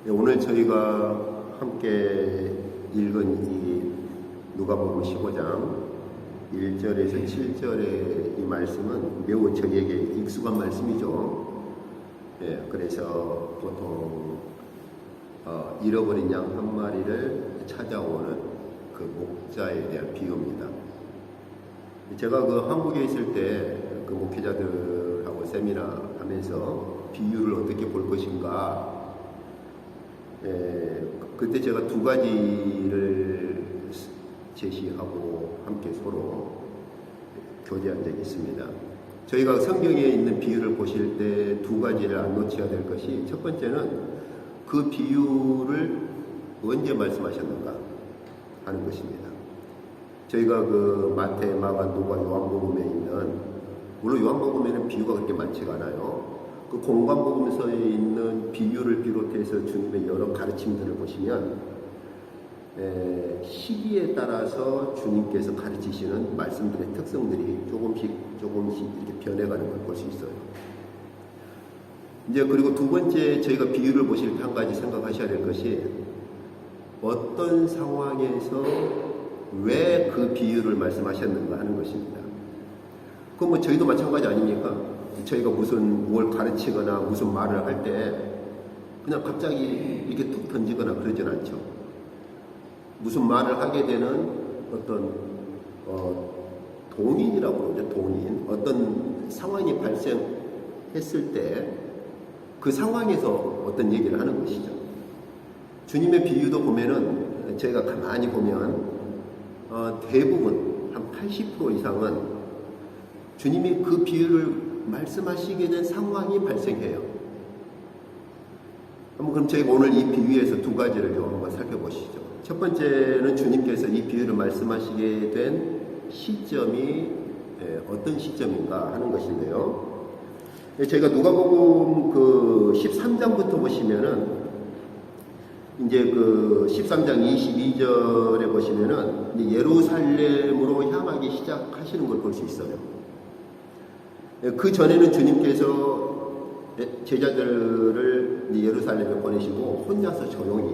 오늘 저희가 함께 읽은 이 누가복음 15장 1절에서 7절의 이 말씀은 매우 저에게 익숙한 말씀이죠. 그래서 보통 잃어버린 양 한 마리를 찾아오는 그 목자에 대한 비유입니다. 제가 그 한국에 있을 때 그 목회자들하고 세미나 하면서 비유를 어떻게 볼 것인가, 그때 제가 두 가지를 제시하고 함께 서로 교제한 적이 있습니다. 저희가 성경에 있는 비유를 보실 때 두 가지를 안 놓쳐야 될 것이, 첫 번째는 그 비유를 언제 말씀하셨는가 하는 것입니다. 저희가 그 마태, 마가, 누가, 요한복음에 있는, 물론 요한복음에는 비유가 그렇게 많지가 않아요. 그 공관복음서에 있는 비유를 비롯해서 주님의 여러 가르침들을 보시면 시기에 따라서 주님께서 가르치시는 말씀들의 특성들이 조금씩 이렇게 변해가는 걸 볼 수 있어요. 이제 그리고 두 번째, 저희가 비유를 보실 때 한 가지 생각하셔야 될 것이, 어떤 상황에서 왜 그 비유를 말씀하셨는가 하는 것입니다. 그건 뭐 저희도 마찬가지 아닙니까? 저희가 뭘 가르치거나 무슨 말을 할 때 그냥 갑자기 이렇게 툭 던지거나 그러진 않죠. 무슨 말을 하게 되는 어떤 동인이라고 그러죠. 동인. 어떤 상황이 발생했을 때 그 상황에서 어떤 얘기를 하는 것이죠. 주님의 비유도 보면은, 저희가 가만히 보면 대부분 한 80% 이상은 주님이 그 비유를 말씀하시게 된 상황이 발생해요. 그럼 저희가 오늘 이 비유에서 두 가지를 좀 한번 살펴보시죠. 첫 번째는 주님께서 이 비유를 말씀하시게 된 시점이 어떤 시점인가 하는 것인데요. 저희가 누가복음 그 13장부터 보시면은, 이제 그 13장 22절에 보시면은 이제 예루살렘으로 향하기 시작하시는 걸 볼 수 있어요. 그 전에는 주님께서 제자들을 예루살렘에 보내시고 혼자서 조용히,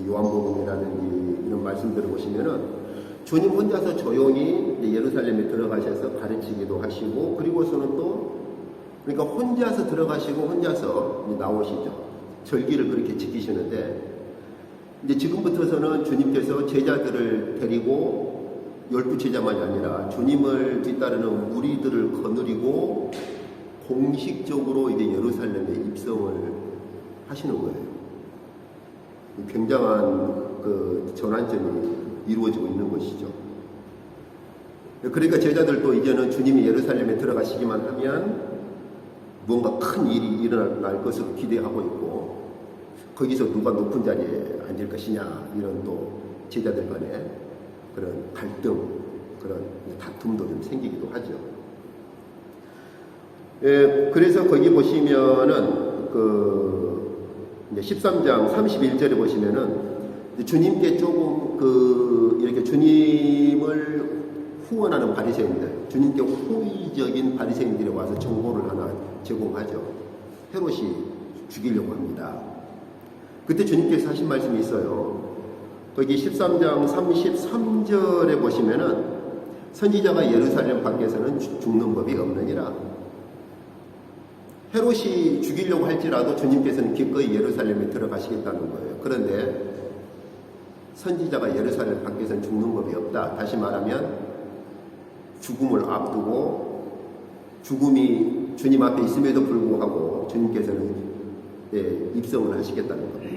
요한복음이라는 이런 말씀들을 보시면은 주님 혼자서 조용히 예루살렘에 들어가셔서 가르치기도 하시고, 그리고서는 또, 그러니까 혼자서 들어가시고 혼자서 나오시죠. 절기를 그렇게 지키시는데, 이제 지금부터서는 주님께서 제자들을 데리고 12제자만이 아니라 주님을 뒤따르는 무리들을 거느리고 공식적으로 이제 예루살렘에 입성을 하시는 거예요. 굉장한 그 전환점이 이루어지고 있는 것이죠. 그러니까 제자들도 이제는 주님이 예루살렘에 들어가시기만 하면 뭔가 큰 일이 일어날 것을 기대하고 있고, 거기서 누가 높은 자리에 앉을 것이냐, 이런 또 제자들 간에 그런 갈등, 그런 다툼도 좀 생기기도 하죠. 그래서 거기 보시면은 이제 13장 31절에 보시면은 주님께 조금 이렇게 주님을 후원하는 바리새인들, 주님께 호의적인 바리새인들이 와서 정보를 하나 제공하죠. 헤롯이 죽이려고 합니다. 그때 주님께서 하신 말씀이 있어요. 거기 13장 33절에 보시면은 선지자가 예루살렘 밖에서는 죽는 법이 없느니라. 헤롯이 죽이려고 할지라도 주님께서는 기꺼이 예루살렘에 들어가시겠다는 거예요. 그런데 선지자가 예루살렘 밖에서는 죽는 법이 없다. 다시 말하면 죽음을 앞두고, 죽음이 주님 앞에 있음에도 불구하고 주님께서는 입성을 하시겠다는 겁니다.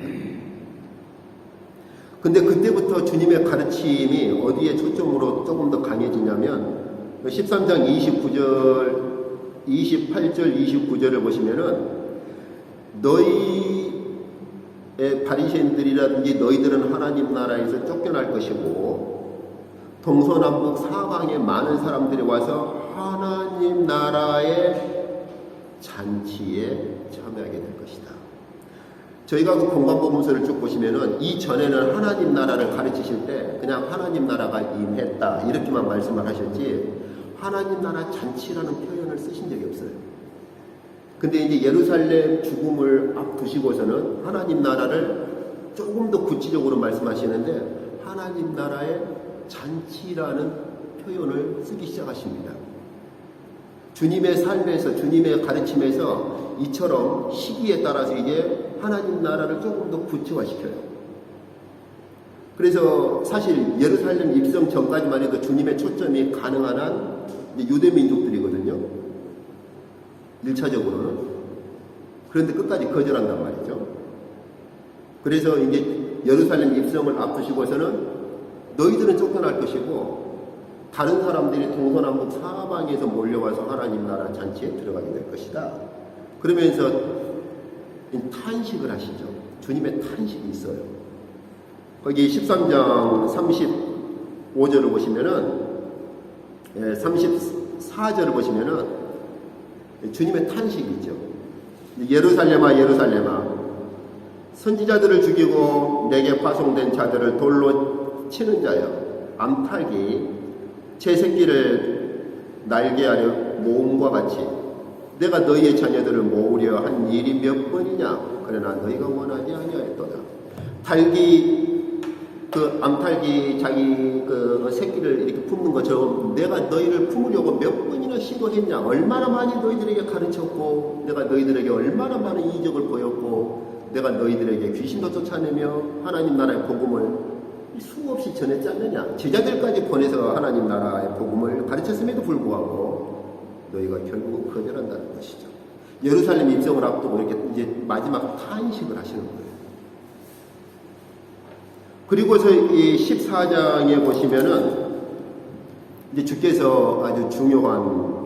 근데 그때부터 주님의 가르침이 어디에 초점으로 조금 더 강해지냐면 13장 28절 29절을 보시면은, 너희의 바리새인들이라든지 너희들은 하나님 나라에서 쫓겨날 것이고, 동서남북 사방에 많은 사람들이 와서 하나님 나라의 잔치에 참여하게 될 것이다. 저희가 그 공관복음서를 쭉 보시면은 이전에는 하나님 나라를 가르치실 때 그냥 하나님 나라가 임했다 이렇게만 말씀을 하셨지, 하나님 나라 잔치라는 표현을 쓰신 적이 없어요. 근데 이제 예루살렘 죽음을 앞두시고서는 하나님 나라를 조금 더 구체적으로 말씀하시는데 하나님 나라의 잔치라는 표현을 쓰기 시작하십니다. 주님의 삶에서, 주님의 가르침에서 이처럼 시기에 따라서 이게 하나님 나라를 조금 더 구체화시켜요. 그래서 사실 예루살렘 입성 전까지만 해도 주님의 초점이 가능한 한 유대 민족들이거든요. 1차적으로는. 그런데 끝까지 거절한단 말이죠. 그래서 이제 예루살렘 입성을 앞두시고서는 너희들은 쫓겨날 것이고 다른 사람들이 동서남북 사방에서 몰려와서 하나님 나라 잔치에 들어가게 될 것이다. 그러면서 탄식을 하시죠. 주님의 탄식이 있어요. 거기 13장 35절을 보시면은 34절을 보시면은 주님의 탄식이 있죠. 예루살렘아 예루살렘아 선지자들을 죽이고 내게 파송된 자들을 돌로 치는 자여 암탉이 제 새끼를 날개하려 모음과 같이 내가 너희의 자녀들을 모으려 한 일이 몇 번이냐 그러나 너희가 원하지 아니하였도다. 암탉이 자기 그 새끼를 이렇게 품는 것처럼 내가 너희를 품으려고 몇 번이나 시도했냐, 얼마나 많이 너희들에게 가르쳤고 내가 너희들에게 얼마나 많은 이적을 보였고 내가 너희들에게 귀신도 쫓아내며 하나님 나라의 복음을 수없이 전했지 않느냐. 제자들까지 보내서 하나님 나라의 복음을 가르쳤음에도 불구하고 너희가 결국 거절한다는 것이죠. 예루살렘 입성을 앞두고 이렇게 이제 마지막 탄식을 하시는 거예요. 그리고서 이 14장에 보시면은 이제 주께서 아주 중요한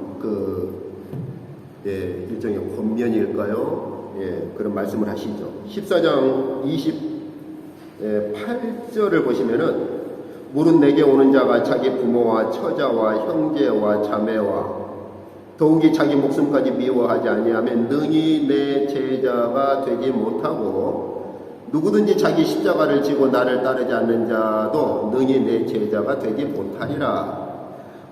일종의 권면일까요? 그런 말씀을 하시죠. 14장 28절을 보시면은 물은 내게 오는 자가 자기 부모와 처자와 형제와 자매와 더욱이 자기 목숨까지 미워하지 아니하면 능히 내 제자가 되지 못하고 누구든지 자기 십자가를 지고 나를 따르지 않는 자도 능히 내 제자가 되지 못하리라.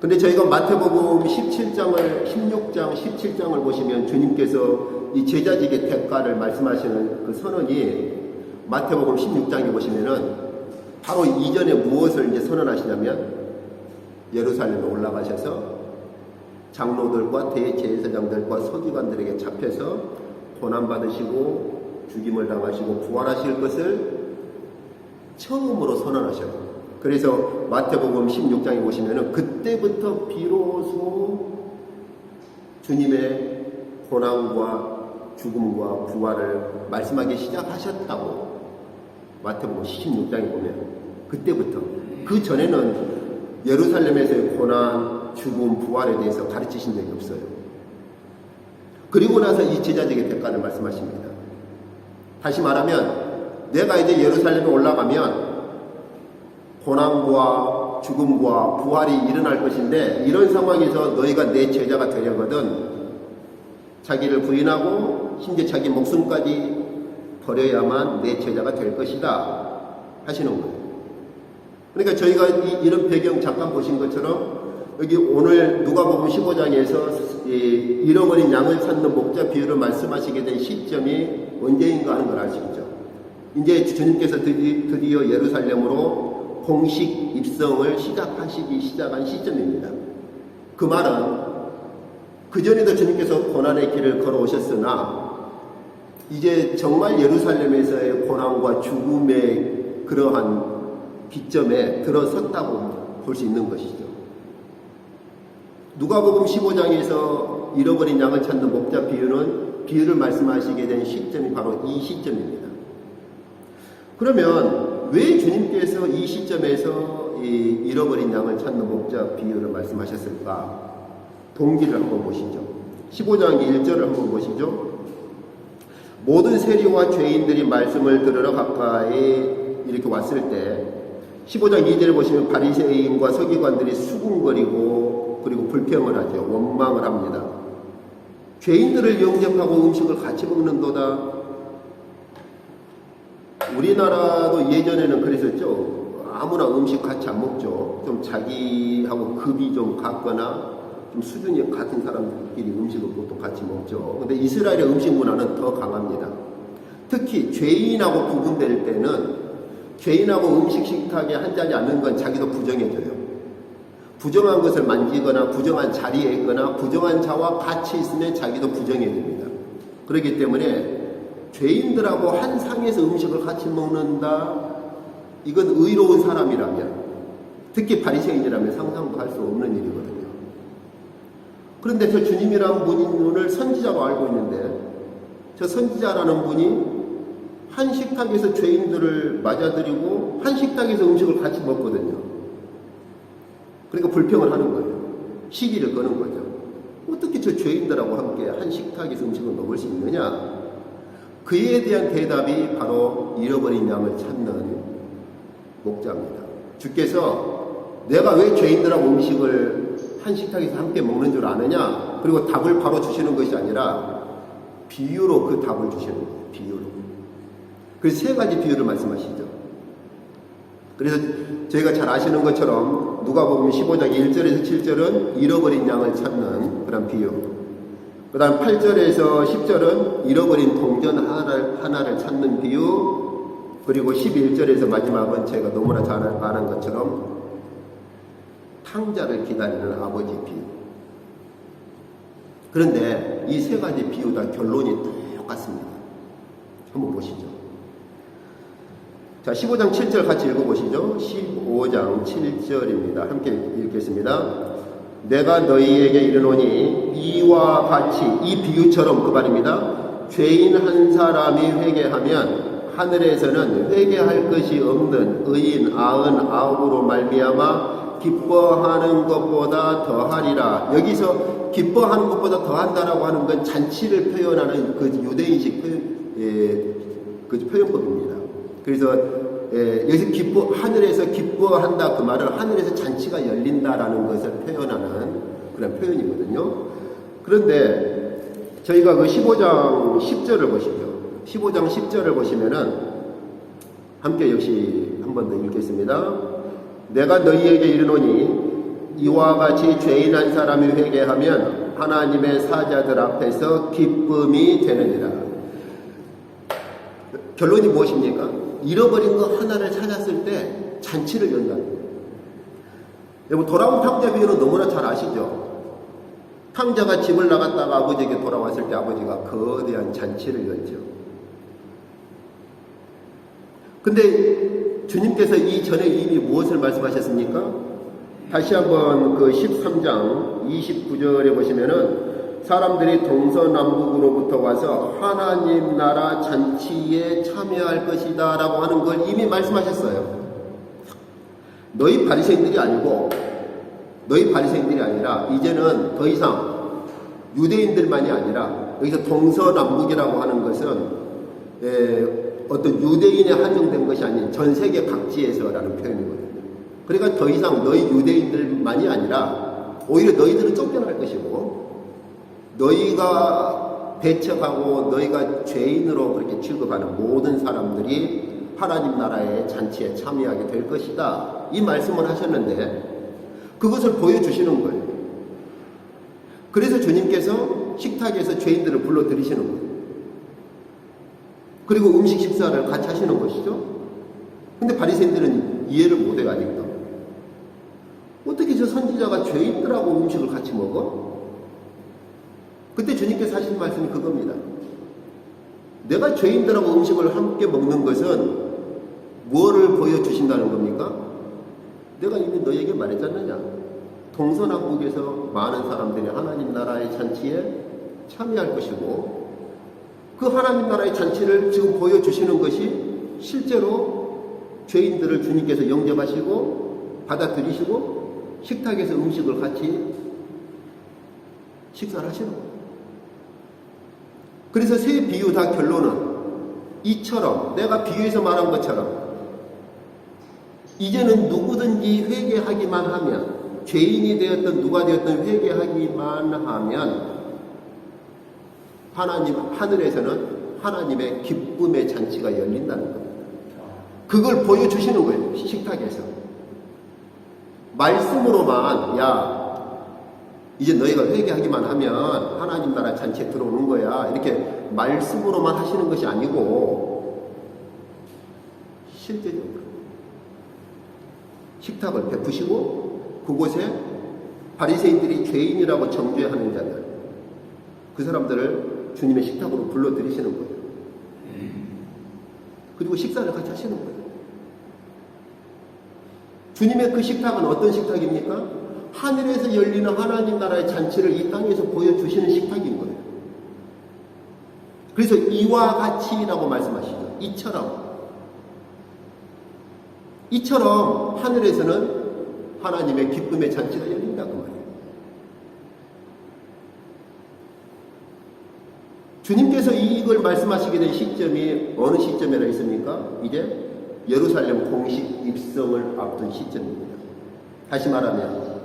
근데 저희가 마태복음 16장 17장을 보시면 주님께서 이 제자직의 대가를 말씀하시는 그 선언이 마태복음 16장에 보시면은 바로 이전에 무엇을 이제 선언하시냐면 예루살렘에 올라가셔서 장로들과 대제사장들과 서기관들에게 잡혀서 고난받으시고 죽임을 당하시고 부활하실 것을 처음으로 선언하셔요. 그래서 마태복음 16장에 보시면은 그때부터 비로소 주님의 고난과 죽음과 부활을 말씀하기 시작하셨다고 마태복음 16장에 보면 그때부터. 그 전에는 예루살렘에서의 고난, 죽음, 부활에 대해서 가르치신 적이 없어요. 그리고 나서 이 제자적인 대가를 말씀하십니다. 다시 말하면 내가 이제 예루살렘에 올라가면 고난과 죽음과 부활이 일어날 것인데 이런 상황에서 너희가 내 제자가 되려거든 자기를 부인하고 심지어 자기 목숨까지 버려야만 내 제자가 될 것이다 하시는 거예요. 그러니까 저희가 이런 배경 잠깐 보신 것처럼 여기 오늘 누가복음 15장에서 잃어버린 양을 찾는 목자 비유를 말씀하시게 된 시점이 언제인가 하는 걸 아시겠죠. 이제 주님께서 드디어 예루살렘으로 공식 입성을 시작한 시점입니다. 그 말은 그전에도 주님께서 고난의 길을 걸어오셨으나 이제 정말 예루살렘에서의 고난과 죽음의 그러한 기점에 들어섰다고 볼 수 있는 것이죠. 누가복음 15장에서 잃어버린 양을 찾는 목자 비유를 말씀하시게 된 시점이 바로 이 시점입니다. 그러면 왜 주님께서 이 시점에서 이 잃어버린 양을 찾는 목자 비유를 말씀하셨을까? 동기를 한번 보시죠. 15장 1절을 한번 보시죠. 모든 세리와 죄인들이 말씀을 들으러 가까이 이렇게 왔을 때 15장 2절을 보시면 바리새인과 서기관들이 수군거리고 그리고 불평을 하죠. 원망을 합니다. 죄인들을 영접하고 음식을 같이 먹는도다. 우리나라도 예전에는 그랬었죠. 아무나 음식 같이 안 먹죠. 좀 자기하고 급이 좀 같거나 좀 수준이 같은 사람들끼리 음식을 보통 같이 먹죠. 근데 이스라엘의 음식 문화는 더 강합니다. 특히 죄인하고 구분될 때는 죄인하고 음식 식탁에 한자리 앉는 건 자기도 부정해져요. 부정한 것을 만지거나 부정한 자리에 있거나 부정한 자와 같이 있으면 자기도 부정해집니다. 그렇기 때문에 죄인들하고 한 상에서 음식을 같이 먹는다, 이건 의로운 사람이라면, 특히 바리새인이라면 상상도 할 수 없는 일이거든요. 그런데 저 주님이라는 분을 선지자로 알고 있는데, 저 선지자라는 분이 한 식탁에서 죄인들을 맞아들이고 한 식탁에서 음식을 같이 먹거든요. 그러니까 불평을 하는 거예요. 시기를 거는 거죠. 어떻게 저 죄인들하고 함께 한 식탁에서 음식을 먹을 수 있느냐? 그에 대한 대답이 바로 잃어버린 양을 찾는 목자입니다. 주께서 내가 왜 죄인들하고 음식을 한 식탁에서 함께 먹는 줄 아느냐? 그리고 답을 바로 주시는 것이 아니라 비유로 그 답을 주시는 거예요. 비유로. 그래서 세 가지 비유를 말씀하시죠. 그래서 저희가 잘 아시는 것처럼 누가복음 15장 1절에서 7절은 잃어버린 양을 찾는 그런 비유, 그 다음 8절에서 10절은 잃어버린 동전 하나를 찾는 비유, 그리고 11절에서 마지막은 제가 너무나 잘 아는 것처럼 탕자를 기다리는 아버지 비유. 그런데 이 세 가지 비유 다 결론이 똑같습니다. 한번 보시죠. 자, 15장 7절 같이 읽어보시죠. 15장 7절입니다. 함께 읽겠습니다. 내가 너희에게 이르노니 이와 같이, 이 비유처럼 그 말입니다. 죄인 한 사람이 회개하면 하늘에서는 회개할 것이 없는 의인 99으로 말미암아 기뻐하는 것보다 더하리라. 여기서 기뻐하는 것보다 더한다라고 하는 건 잔치를 표현하는 그 유대인식 표현법입니다. 그래서 여기서 하늘에서 기뻐한다, 그 말은 하늘에서 잔치가 열린다라는 것을 표현하는 그런 표현이거든요. 그런데 저희가 그 15장 10절을 보시죠. 15장 10절을 보시면은 함께 역시 한 번 더 읽겠습니다. 내가 너희에게 이르노니 이와 같이 죄인 한 사람이 회개하면 하나님의 사자들 앞에서 기쁨이 되느니라. 결론이 무엇입니까? 잃어버린 거 하나를 찾았을 때 잔치를 연다는 거예요. 여러분, 돌아온 탕자 비유는 너무나 잘 아시죠? 탕자가 집을 나갔다가 아버지에게 돌아왔을 때 아버지가 거대한 잔치를 열죠. 근데 주님께서 이전에 이미 무엇을 말씀하셨습니까? 다시 한번 그 13장 29절에 보시면은 사람들이 동서남북으로부터 와서 하나님 나라 잔치에 참여할 것이다 라고 하는 걸 이미 말씀하셨어요. 너희 바리새인들이 아니고, 너희 바리새인들이 아니라 이제는 더 이상 유대인들만이 아니라, 여기서 동서남북이라고 하는 것은 어떤 유대인에 한정된 것이 아닌 전 세계 각지에서라는 표현이거든요. 그러니까 더 이상 너희 유대인들만이 아니라 오히려 너희들은 쫓겨날 것이고, 너희가 배척하고 너희가 죄인으로 그렇게 취급하는 모든 사람들이 하나님 나라의 잔치에 참여하게 될 것이다, 이 말씀을 하셨는데 그것을 보여주시는 거예요. 그래서 주님께서 식탁에서 죄인들을 불러들이시는 거예요. 그리고 음식 식사를 같이 하시는 것이죠. 근데 바리새인들은 이해를 못해요. 아직도. 어떻게 저 선지자가 죄인들하고 음식을 같이 먹어? 그때 주님께서 하신 말씀이 그겁니다. 내가 죄인들하고 음식을 함께 먹는 것은 뭐를 보여주신다는 겁니까? 내가 이미 너에게 말했지 않느냐? 동서남북에서 많은 사람들이 하나님 나라의 잔치에 참여할 것이고, 그 하나님 나라의 잔치를 지금 보여주시는 것이 실제로 죄인들을 주님께서 영접하시고 받아들이시고 식탁에서 음식을 같이 식사를 하시는 거예요. 그래서 세 비유 다 결론은 이처럼, 내가 비유에서 말한 것처럼 이제는 누구든지 회개하기만 하면, 죄인이 되었던 누가 되었던 회개하기만 하면 하늘에서는 하나님의 기쁨의 잔치가 열린다는 겁니다. 그걸 보여주시는 거예요. 식탁에서. 말씀으로만, 야, 이제 너희가 회개하기만 하면 하나님 나라 잔치에 들어오는 거야. 이렇게 말씀으로만 하시는 것이 아니고 실제적으로 식탁을 베푸시고 그곳에 바리새인들이 죄인이라고 정죄하는 자들, 그 사람들을 주님의 식탁으로 불러들이시는 거예요. 그리고 식사를 같이 하시는 거예요. 주님의 그 식탁은 어떤 식탁입니까? 하늘에서 열리는 하나님 나라의 잔치를 이 땅에서 보여주시는 식탁인 거예요. 그래서 이와 같이라고 말씀하시죠. 이처럼 하늘에서는 하나님의 기쁨의 잔치가 열린다 그 말이에요. 주님께서 이걸 말씀하시게 된 시점이 어느 시점이라 있습니까? 이제 예루살렘 공식 입성을 앞둔 시점입니다. 다시 말하면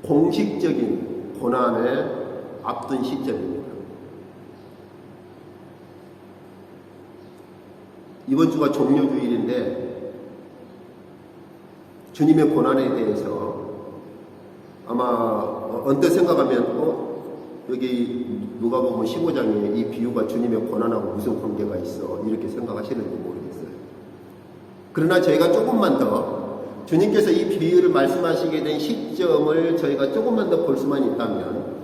공식적인 고난을 앞둔 시점입니다. 이번 주가 종료주일인데 주님의 고난에 대해서 아마 언뜻 생각하면 여기 누가복음 15장에 이 비유가 주님의 고난하고 무슨 관계가 있어 이렇게 생각하시는지 모르겠어요. 그러나 저희가 조금만 더 주님께서 이 비유를 말씀하시게 된 시점을 저희가 조금만 더 볼 수만 있다면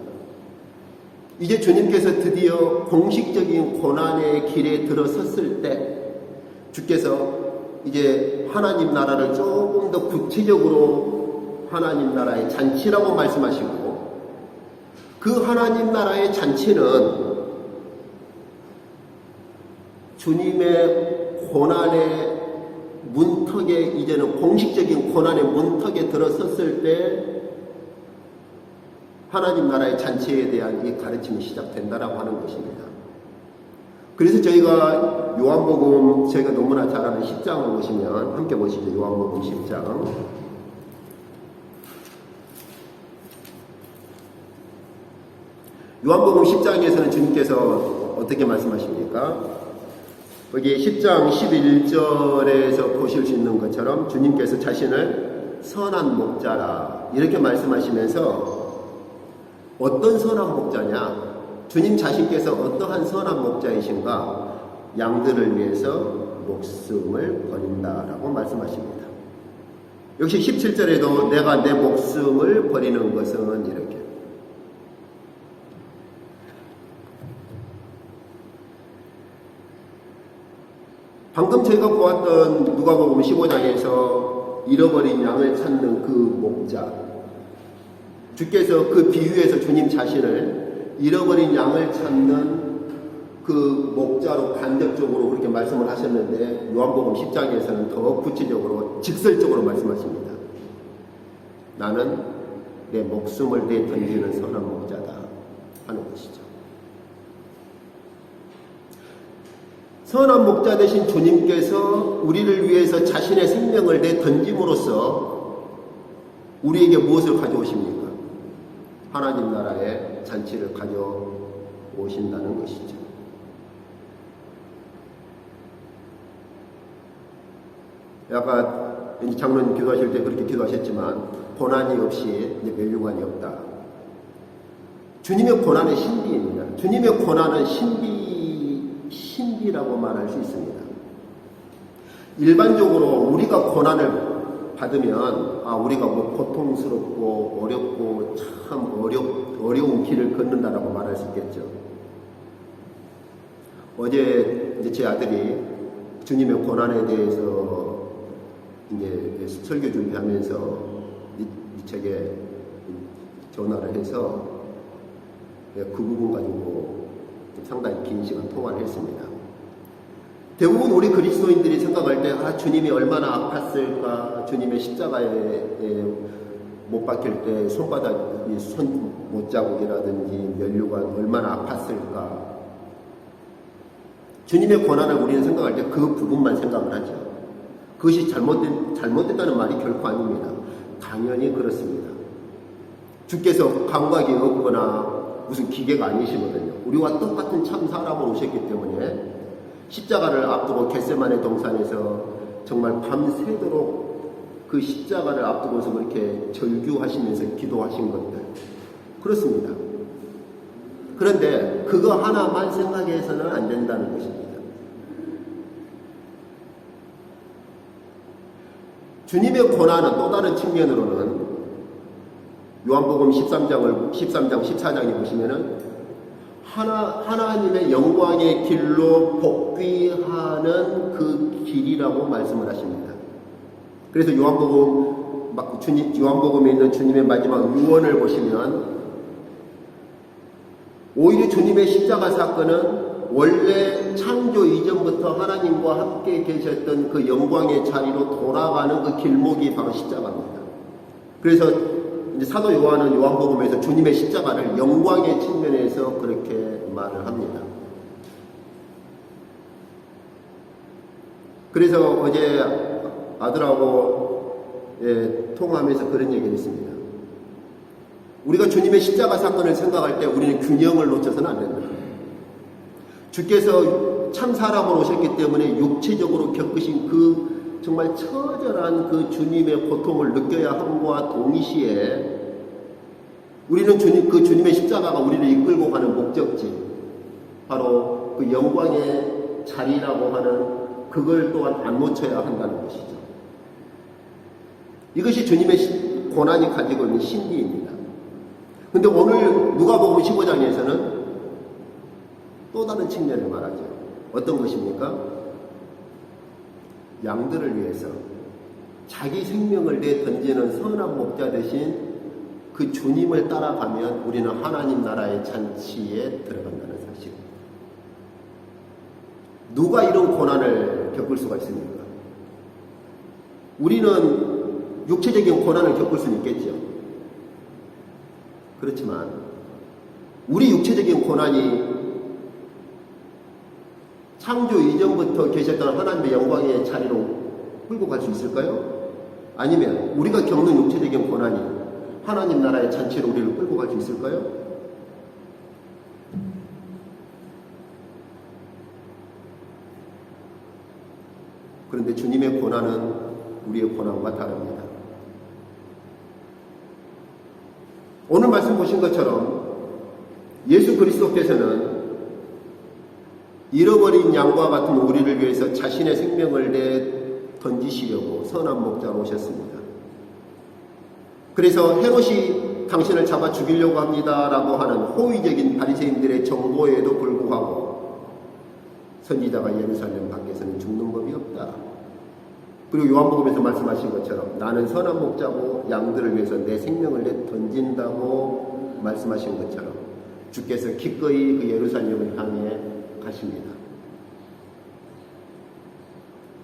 이제 주님께서 드디어 공식적인 고난의 길에 들어섰을 때 주께서 이제 하나님 나라를 조금 더 구체적으로 하나님 나라의 잔치라고 말씀하시고 그 하나님 나라의 잔치는 주님의 고난의 문턱에 이제는 공식적인 고난의 문턱에 들어섰을 때 하나님 나라의 잔치에 대한 이 가르침이 시작된다라고 하는 것입니다. 그래서 저희가 요한복음 저희가 너무나 잘 아는 10장을 보시면 함께 보시죠. 요한복음 10장. 요한복음 10장에서는 주님께서 어떻게 말씀하십니까? 거기 10장 11절에서 보실 수 있는 것처럼 주님께서 자신을 선한 목자라 이렇게 말씀하시면서 어떤 선한 목자냐? 주님 자신께서 어떠한 선한 목자이신가? 양들을 위해서 목숨을 버린다라고 말씀하십니다. 역시 17절에도 내가 내 목숨을 버리는 것은 이렇게 방금 저희가 보았던 누가복음 15장에서 잃어버린 양을 찾는 그 목자 주께서 그 비유에서 주님 자신을 잃어버린 양을 찾는 그 목자로 간접적으로 그렇게 말씀을 하셨는데 요한복음 10장에서는 더 구체적으로 직설적으로 말씀하십니다. 나는 내 목숨을 내던지는 선한 목자다 하는 것이죠. 선한 목자 되신 주님께서 우리를 위해서 자신의 생명을 내던짐으로써 우리에게 무엇을 가져오십니까? 하나님 나라의 잔치를 가져오신다는 것이죠. 아까 장로님 기도하실 때 그렇게 기도하셨지만 고난이 없이 멸류관이 없다. 주님의 고난은 신비입니다. 주님의 고난은 신비라고 말할 수 있습니다. 일반적으로 우리가 고난을 받으면 우리가 고통스럽고 어렵고 참 어려운 길을 걷는다라고 말할 수 있겠죠. 어제 이제 제 아들이 주님의 고난에 대해서 이제 설교 준비하면서 이 책에 전화를 해서 그 부분 가지고 상당히 긴 시간 통화를 했습니다. 대부분 우리 그리스도인들이 생각할 때 주님이 얼마나 아팠을까, 주님의 십자가에 못 박힐 때 손바닥 손 못자국이라든지 면류관 얼마나 아팠을까. 주님의 고난을 우리는 생각할 때 그 부분만 생각을 하죠. 그것이 잘못됐다는 말이 결코 아닙니다. 당연히 그렇습니다. 주께서 감각이 없거나 무슨 기계가 아니시거든요. 우리와 똑같은 참 사람으로 오셨기 때문에 십자가를 앞두고 겟세마네 동산에서 정말 밤새도록 그 십자가를 앞두고서 그렇게 절규하시면서 기도하신 것들, 그렇습니다. 그런데 그거 하나만 생각해서는 안 된다는 것입니다. 주님의 고난은 또 다른 측면으로는 요한복음 13장, 14장에 보시면은 하나님의 영광의 길로 복귀하는 그 길이라고 말씀을 하십니다. 그래서 요한복음에 있는 주님의 마지막 유언을 보시면 오히려 주님의 십자가 사건은 원래 창조 이전부터 하나님과 함께 계셨던 그 영광의 자리로 돌아가는 그 길목이 바로 십자가입니다. 그래서 이제 사도 요한은 요한복음에서 주님의 십자가를 영광의 측면에서 그렇게 말을 합니다. 그래서 어제 아들하고 통화하면서 그런 얘기를 했습니다. 우리가 주님의 십자가 사건을 생각할 때 우리는 균형을 놓쳐서는 안 된다. 주께서 참 사람으로 오셨기 때문에 육체적으로 겪으신 그 정말 처절한 그 주님의 고통을 느껴야 함과 동시에 우리는 그 주님의 십자가가 우리를 이끌고 가는 목적지, 바로 그 영광의 자리라고 하는 그걸 또한 안 놓쳐야 한다는 것이죠. 이것이 주님의 고난이 가지고 있는 신비입니다. 근데 오늘 누가복음 15장에서는 또 다른 측면을 말하죠. 어떤 것입니까? 양들을 위해서 자기 생명을 내던지는 선한 목자 대신 그 주님을 따라가면 우리는 하나님 나라의 잔치에 들어간다는 사실. 누가 이런 고난을 겪을 수가 있습니까? 우리는 육체적인 고난을 겪을 수는 있겠죠. 그렇지만 우리 육체적인 고난이 창조 이전부터 계셨던 하나님의 영광의 자리로 끌고 갈 수 있을까요? 아니면 우리가 겪는 육체적인 고난이 하나님 나라의 잔치로 우리를 끌고 갈 수 있을까요? 그런데 주님의 고난은 우리의 고난과 다릅니다. 오늘 말씀 보신 것처럼 예수 그리스도께서는 잃어버린 양과 같은 우리를 위해서 자신의 생명을 던지시려고 선한 목자로 오셨습니다. 그래서 헤롯이 당신을 잡아 죽이려고 합니다라고 하는 호의적인 바리새인들의 정보에도 불구하고 선지자가 예루살렘 밖에서는 죽는 법이 없다. 그리고 요한복음에서 말씀하신 것처럼 나는 선한 목자고 양들을 위해서 내 생명을 던진다고 말씀하신 것처럼 주께서 기꺼이 그 예루살렘을 향해 가십니다.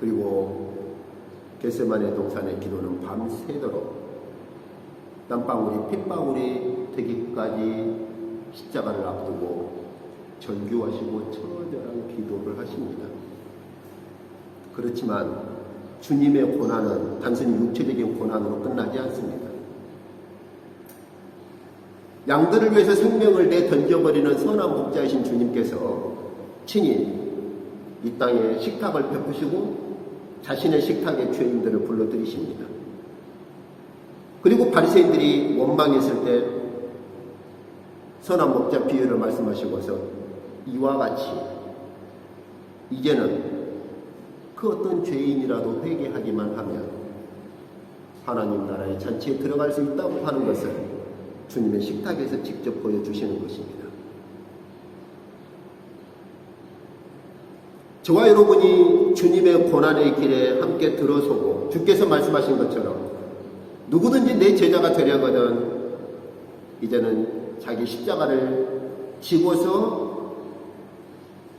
그리고 겟세마네 동산의 기도는 밤새도록 땀방울이 핏방울이 되기까지 십자가를 앞두고 절규하시고 처절한 기도를 하십니다. 그렇지만 주님의 고난은 단순히 육체적인 고난으로 끝나지 않습니다. 양들을 위해서 생명을 던져버리는 선한 목자이신 주님께서 친히 이 땅에 식탁을 베푸시고 자신의 식탁에 죄인들을 불러들이십니다. 그리고 바리새인들이 원망했을 때 선한 목자 비유를 말씀하시고서 이와 같이 이제는 그 어떤 죄인이라도 회개하기만 하면 하나님 나라의 잔치에 들어갈 수 있다고 하는 것을 주님의 식탁에서 직접 보여주시는 것입니다. 저와 여러분이 주님의 고난의 길에 함께 들어서고 주께서 말씀하신 것처럼 누구든지 내 제자가 되려거든 이제는 자기 십자가를 지고서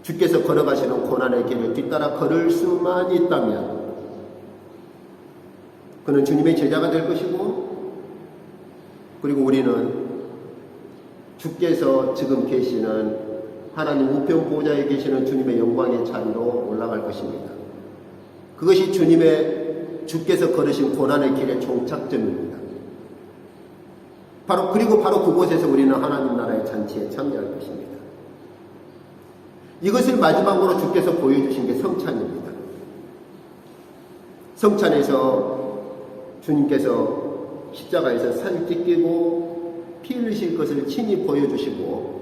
주께서 걸어가시는 고난의 길을 뒤따라 걸을 수만 있다면 그는 주님의 제자가 될 것이고, 그리고 우리는 주께서 지금 계시는 하나님 우편 보좌에 계시는 주님의 영광의 자리로 올라갈 것입니다. 그것이 주께서 걸으신 고난의 길의 종착점입니다. 그리고 바로 그곳에서 우리는 하나님 나라의 잔치에 참여할 것입니다. 이것을 마지막으로 주께서 보여주신 게 성찬입니다. 성찬에서 주님께서 십자가에서 살 찢기고 피 흘리실 것을 친히 보여주시고,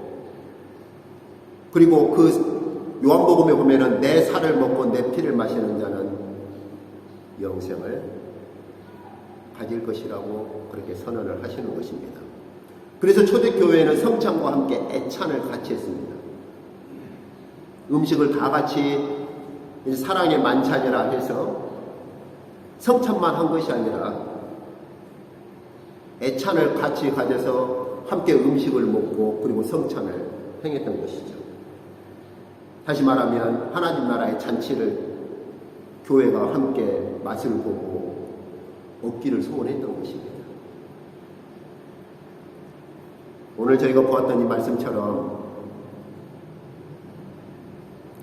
그리고 그 요한복음에 보면은 내 살을 먹고 내 피를 마시는 자는 영생을 가질 것이라고 그렇게 선언을 하시는 것입니다. 그래서 초대교회는 성찬과 함께 애찬을 같이 했습니다. 음식을 다 같이 사랑의 만찬이라 해서 성찬만 한 것이 아니라 애찬을 같이 가져서 함께 음식을 먹고 그리고 성찬을 행했던 것이죠. 다시 말하면 하나님 나라의 잔치를 교회가 함께 맛을 보고 얻기를 소원했던 것입니다. 오늘 저희가 보았던 이 말씀처럼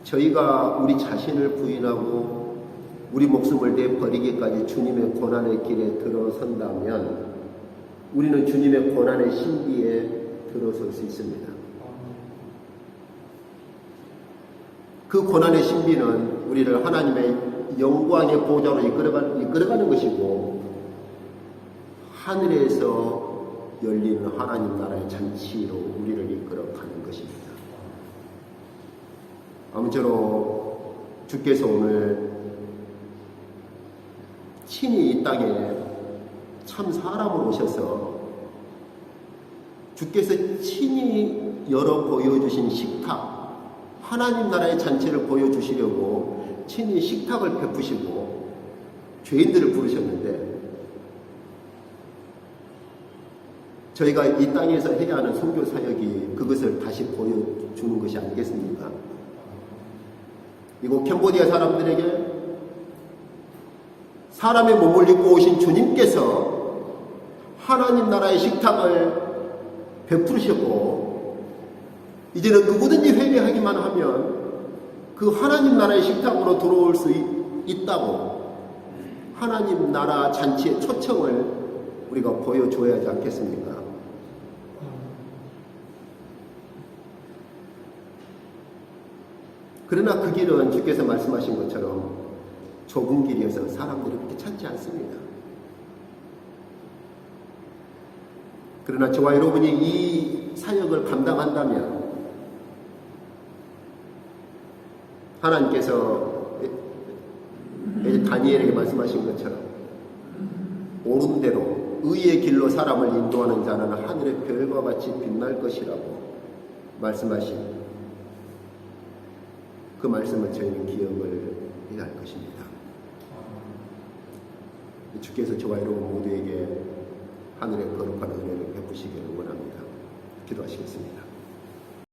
저희가 우리 자신을 부인하고 우리 목숨을 내버리기까지 주님의 고난의 길에 들어선다면 우리는 주님의 고난의 신비에 들어설 수 있습니다. 그 고난의 신비는 우리를 하나님의 영광의 보좌로 이끌어가는 것이고 하늘에서 열리는 하나님 나라의 잔치로 우리를 이끌어가는 것입니다. 아무쪼록 주께서 오늘 친히 이 땅에 참 사람으로 오셔서 주께서 친히 열어 보여주신 식탁, 하나님 나라의 잔치를 보여주시려고 친히 식탁을 베푸시고 죄인들을 부르셨는데 저희가 이 땅에서 해야 하는 선교 사역이 그것을 다시 보여주는 것이 아니겠습니까? 이곳 캄보디아 사람들에게 사람의 몸을 입고 오신 주님께서 하나님 나라의 식탁을 베푸셨고 이제는 누구든지 회개하기만 하면 그 하나님 나라의 식탁으로 들어올 수 있다고 하나님 나라 잔치의 초청을 우리가 보여줘야 하지 않겠습니까? 그러나 그 길은 주께서 말씀하신 것처럼 좁은 길이어서 사람들이 그렇게 찾지 않습니다. 그러나 저와 여러분이 이 사역을 감당한다면 하나님께서 다니엘에게 말씀하신 것처럼 옳은 대로 의의 길로 사람을 인도하는 자는 하늘의 별과 같이 빛날 것이라고 말씀하신 그 말씀을 저희는 기억을 해야 할 것입니다. 주께서 저와 여러분 모두에게 하늘의 거룩한 은혜를 베푸시기를 원합니다. 기도하시겠습니다.